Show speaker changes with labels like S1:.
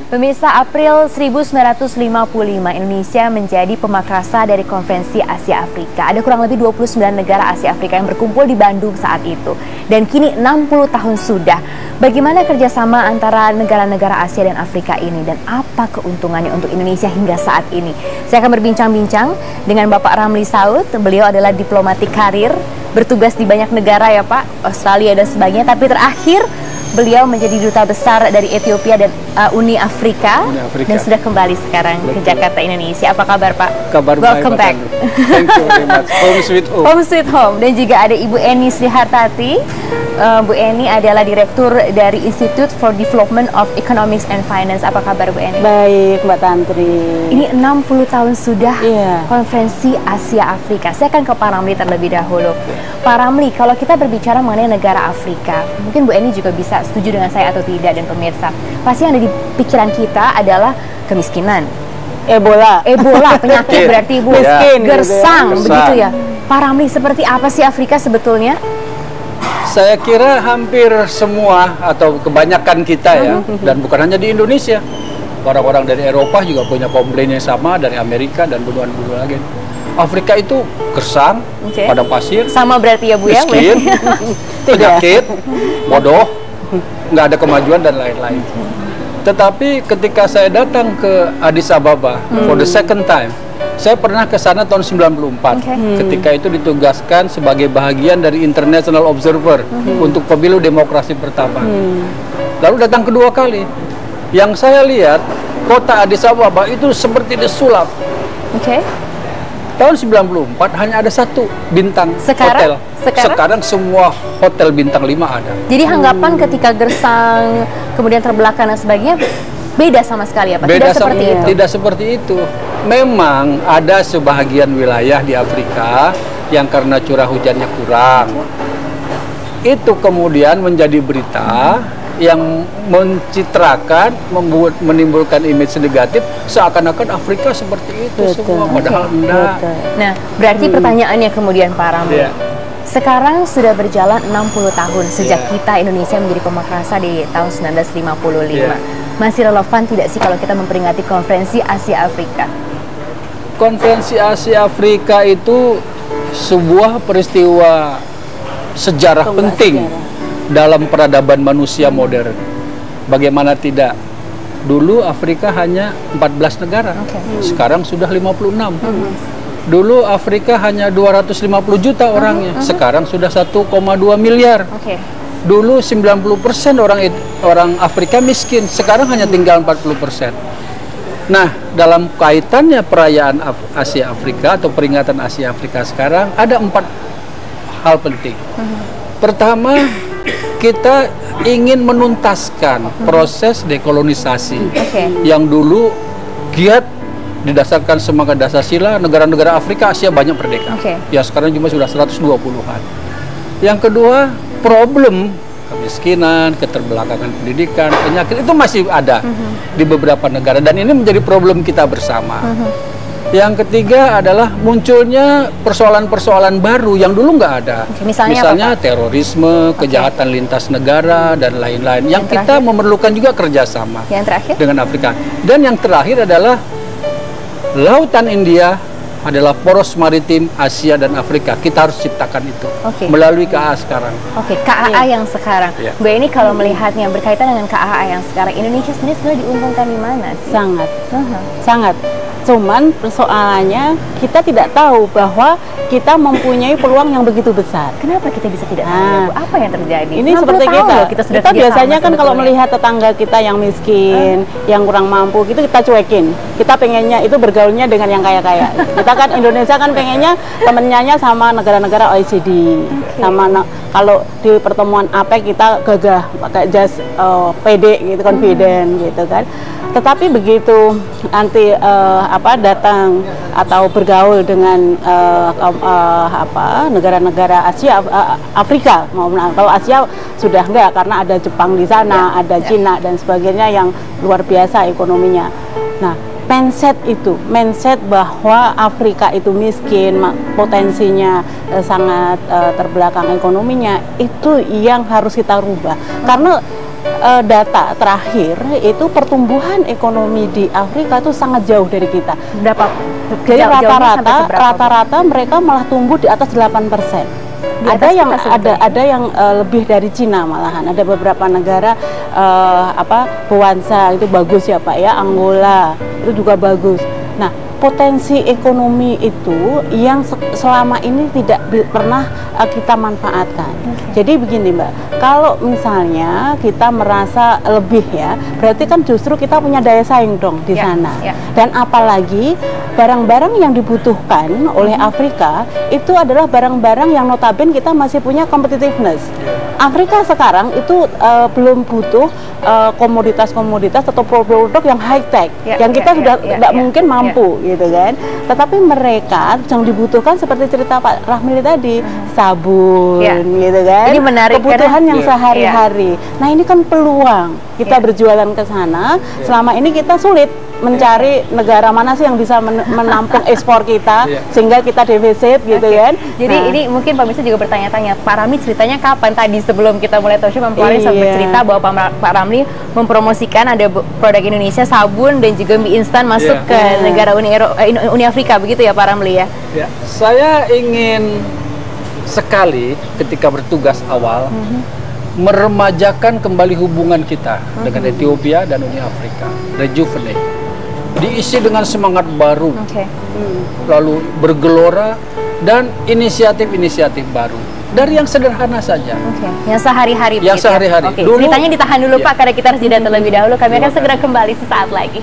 S1: Pemirsa, April 1955 Indonesia menjadi pemakrasa dari Konferensi Asia Afrika. Ada kurang lebih 29 negara Asia Afrika yang berkumpul di Bandung saat itu. Dan kini 60 tahun sudah. Bagaimana kerjasama antara negara-negara Asia dan Afrika ini? Dan apa keuntungannya untuk Indonesia hingga saat ini? Saya akan berbincang-bincang dengan Bapak Ramli Saud. Beliau adalah diplomatik karir, bertugas di banyak negara ya Pak, Australia dan sebagainya. Tapi terakhir beliau menjadi duta besar dari Ethiopia dan Uni Afrika dan sudah kembali sekarang ke Jakarta, Indonesia. Apa kabar Pak?
S2: Kabar
S1: Welcome back.
S2: Thank you very much. Home sweet home.
S1: Home sweet home. Dan juga ada Ibu Eni Srihartati. Bu Eni adalah Direktur dari Institute for Development of Economics and Finance. Apa kabar Bu Eni?
S3: Baik Mbak Tantri.
S1: Ini 60 tahun sudah Konferensi Asia Afrika. Saya akan ke Pak Ramli terlebih dahulu. Pak Ramli, kalau kita berbicara mengenai negara Afrika, mungkin Bu Eni juga bisa setuju dengan saya atau tidak dan pemirsa. Pasti yang ada di pikiran kita adalah kemiskinan.
S3: Ebola,
S1: penyakit berarti Ibu.
S3: Miskin,
S1: gersang, begitu ya. Pak Ramli, seperti apa sih Afrika sebetulnya?
S2: Saya kira hampir semua atau kebanyakan kita ya, dan bukan hanya di Indonesia. Orang-orang dari Eropa juga punya komplain yang sama, dari Amerika dan benua-benua lagi. Afrika itu gersang, padang pasir,
S1: sama berarti ya Bu ya?
S2: Miskin, penyakit, bodoh, nggak ada kemajuan dan lain-lain. Tetapi ketika saya datang ke Addis Ababa for the second time, saya pernah ke sana tahun 94. Ketika itu ditugaskan sebagai bahagian dari International Observer untuk pemilu demokrasi pertama. Lalu datang kedua kali. Yang saya lihat, kota Addis Ababa itu seperti disulap. Tahun 94 hanya ada satu bintang hotel. Sekarang semua hotel bintang 5 ada.
S1: Jadi anggapan ketika gersang, kemudian terbelakang dan sebagainya, beda sama sekali ya Pak?
S2: Tidak seperti itu. Memang ada sebahagian wilayah di Afrika yang karena curah hujannya kurang. Itu kemudian menjadi berita yang mencitrakan, menimbulkan image negatif seakan-akan Afrika seperti itu semua, padahal enggak.
S1: Nah, berarti pertanyaannya kemudian Pak Ramli, sekarang sudah berjalan 60 tahun sejak kita Indonesia menjadi pemakrasa di tahun 1955. Masih relevan tidak sih kalau kita memperingati Konferensi Asia Afrika?
S2: Konferensi Asia Afrika itu sebuah peristiwa sejarah penting dalam peradaban manusia modern. Bagaimana tidak? Dulu Afrika hanya 14 negara, sekarang sudah 56. Dulu Afrika hanya 250 juta orangnya, sekarang sudah 1,2 miliar. Dulu 90% orang Afrika miskin, sekarang hanya tinggal 40%. Nah, dalam kaitannya perayaan Asia Afrika atau peringatan Asia Afrika sekarang, ada 4 hal penting. Pertama, kita ingin menuntaskan proses dekolonisasi yang dulu giat didasarkan semangat Dasar-Sila. Negara-negara Afrika Asia banyak merdeka. Ya sekarang cuma sudah 120-an. Yang kedua, problem kemiskinan, keterbelakangan pendidikan, penyakit itu masih ada di beberapa negara dan ini menjadi problem kita bersama. Yang ketiga adalah munculnya persoalan-persoalan baru yang dulu nggak ada. Misalnya terorisme, kejahatan lintas negara, dan lain-lain. Yang kita memerlukan juga kerjasama dengan Afrika. Dan yang terakhir adalah Lautan India adalah poros maritim Asia dan Afrika. Kita harus ciptakan itu melalui KAA sekarang.
S1: KAA yang sekarang. Bu Eni, kalau melihatnya berkaitan dengan KAA yang sekarang, Indonesia sendiri sebenarnya diuntungkan di mana?
S3: Sangat. Cuman persoalannya kita tidak tahu bahwa kita mempunyai peluang yang begitu besar.
S1: Kenapa kita bisa tidak tahu? Apa yang terjadi?
S3: Ini seperti kita biasanya kan kalau melihat tetangga kita yang miskin, yang kurang mampu, gitu kita cuekin. Kita pengennya itu bergaulnya dengan yang kaya-kaya. Kita kan Indonesia kan pengennya temennya sama negara-negara OECD. Kalau di pertemuan APEC kita gagah pakai jas pede gitu, confident gitu kan. Tetapi begitu nanti datang atau bergaul dengan negara-negara Asia, Afrika, kalau Asia sudah enggak karena ada Jepang di sana, ada Cina dan sebagainya yang luar biasa ekonominya. Nah, mindset bahwa Afrika itu miskin, potensinya sangat terbelakang ekonominya, itu yang harus kita rubah. Karena data terakhir itu pertumbuhan ekonomi di Afrika itu sangat jauh dari kita.
S1: Berapa?
S3: Jadi rata-rata mereka malah tumbuh di atas 8%. Ada yang lebih dari Cina malahan. Ada beberapa negara Puansa itu bagus ya Pak ya, Angola itu juga bagus. Nah, potensi ekonomi itu yang selama ini tidak pernah kita manfaatkan. Jadi begini Mbak, kalau misalnya kita merasa lebih ya, berarti kan justru kita punya daya saing dong di sana. Dan apalagi barang-barang yang dibutuhkan oleh Afrika itu adalah barang-barang yang notabene kita masih punya competitiveness. Afrika sekarang itu belum butuh komoditas-komoditas atau produk yang high tech, yang kita sudah tidak mungkin mampu gitu kan. Tetapi mereka yang dibutuhkan seperti cerita Pak Rahmili tadi, sabun gitu kan. Ini menarik, kebutuhan yang sehari-hari. Nah, ini kan peluang kita berjualan ke sana. Selama ini kita sulit mencari negara mana sih yang bisa menampung ekspor kita sehingga kita defisit gitu kan.
S1: Jadi ini mungkin pemirsa juga bertanya-tanya, Pak Ramli ceritanya kapan tadi sebelum kita mulai talk show Pak Ramli sempat cerita bahwa Pak Ramli mempromosikan ada produk Indonesia, sabun dan juga mie instan masuk ke negara Uni Afrika, begitu ya Pak Ramli ya?
S2: Saya ingin sekali ketika bertugas awal meremajakan kembali hubungan kita dengan Ethiopia dan Uni Afrika, rejuvenate, diisi dengan semangat baru, lalu bergelora dan inisiatif-inisiatif baru dari yang sederhana saja,
S1: yang sehari-hari.
S2: Yang sehari-hari.
S1: Ceritanya ditahan dulu Pak, karena kita harus jeda terlebih dahulu. Kami akan segera kembali sesaat lagi.